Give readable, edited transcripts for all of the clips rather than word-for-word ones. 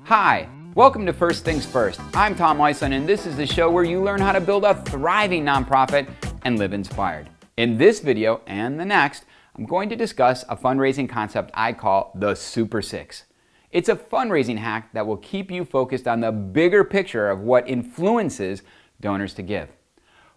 Hi, welcome to First Things First. I'm Tom Iselin, and this is the show where you learn how to build a thriving nonprofit and live inspired. In this video and the next, I'm going to discuss a fundraising concept I call the Super Six. It's a fundraising hack that will keep you focused on the bigger picture of what influences donors to give.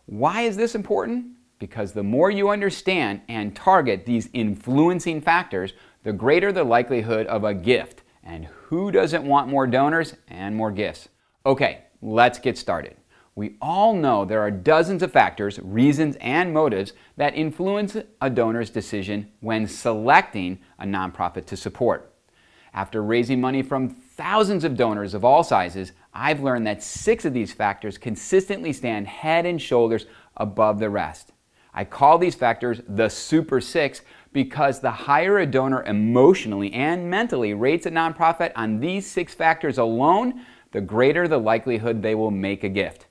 Why is this important? Because the more you understand and target these influencing factors, the greater the likelihood of a gift. And who doesn't want more donors and more gifts? Okay, let's get started. We all know there are dozens of factors, reasons, and motives that influence a donor's decision when selecting a nonprofit to support. After raising money from thousands of donors of all sizes, I've learned that 6 of these factors consistently stand head and shoulders above the rest. I call these factors the Super Six because the higher a donor emotionally and mentally rates a nonprofit on these 6 factors alone, the greater the likelihood they will make a gift.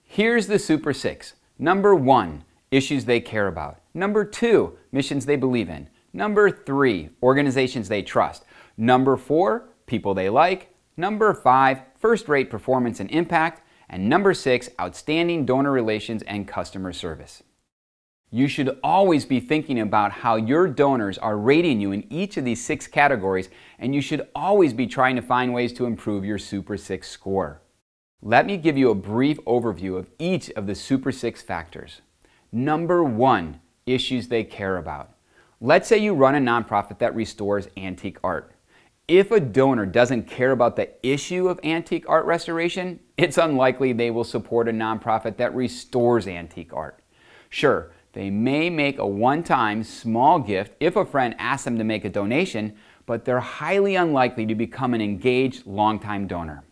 Here's the Super Six. Number 1, issues they care about. Number 2, missions they believe in. Number 3, organizations they trust. Number 4, people they like. Number 5, first-rate performance and impact. And number 6, outstanding donor relations and customer service. You should always be thinking about how your donors are rating you in each of these 6 categories, and you should always be trying to find ways to improve your Super Six score. Let me give you a brief overview of each of the Super Six factors. Number 1, issues they care about. Let's say you run a nonprofit that restores antique art. If a donor doesn't care about the issue of antique art restoration, it's unlikely they will support a nonprofit that restores antique art. Sure, they may make a one-time small gift if a friend asks them to make a donation, but they're highly unlikely to become an engaged long-time donor.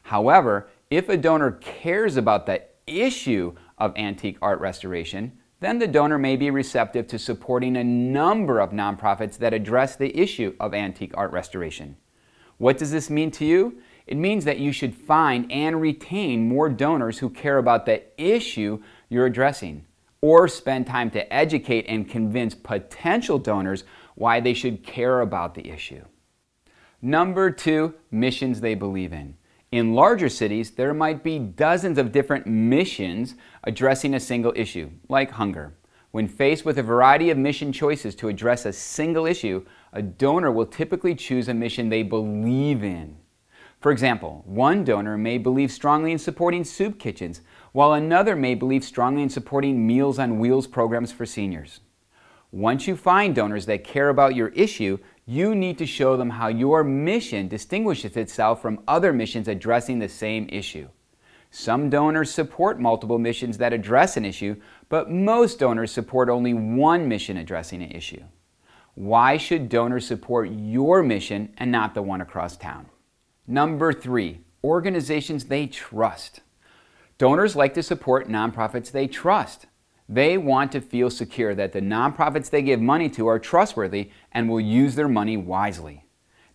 However, if a donor cares about the issue of antique art restoration, then the donor may be receptive to supporting a number of nonprofits that address the issue of antique art restoration. What does this mean to you? It means that you should find and retain more donors who care about the issue you're addressing, or spend time to educate and convince potential donors why they should care about the issue. Number 2, missions they believe in. In larger cities, there might be dozens of different missions addressing a single issue, like hunger. When faced with a variety of mission choices to address a single issue, a donor will typically choose a mission they believe in. For example, one donor may believe strongly in supporting soup kitchens, while another may believe strongly in supporting Meals on Wheels programs for seniors. Once you find donors that care about your issue, you need to show them how your mission distinguishes itself from other missions addressing the same issue. Some donors support multiple missions that address an issue, but most donors support only one mission addressing an issue. Why should donors support your mission and not the one across town? Number 3, organizations they trust. Donors like to support nonprofits they trust. They want to feel secure that the nonprofits they give money to are trustworthy and will use their money wisely.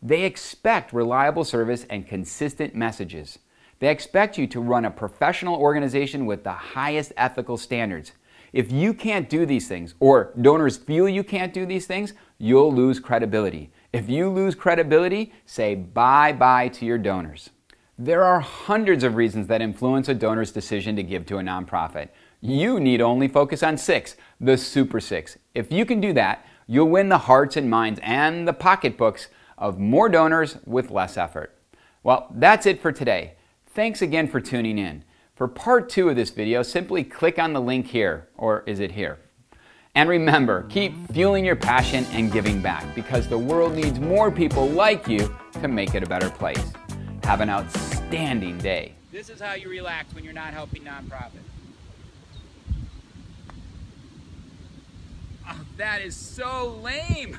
They expect reliable service and consistent messages. They expect you to run a professional organization with the highest ethical standards. If you can't do these things, or donors feel you can't do these things, you'll lose credibility. If you lose credibility, say bye-bye to your donors. There are hundreds of reasons that influence a donor's decision to give to a nonprofit. You need only focus on 6, the Super Six. If you can do that, you'll win the hearts and minds and the pocketbooks of more donors with less effort. Well, that's it for today. Thanks again for tuning in. For part 2 of this video, simply click on the link here, or is it here? And remember, keep fueling your passion and giving back, because the world needs more people like you to make it a better place. Have an outstanding day. This is how you relax when you're not helping nonprofits. Oh, that is so lame.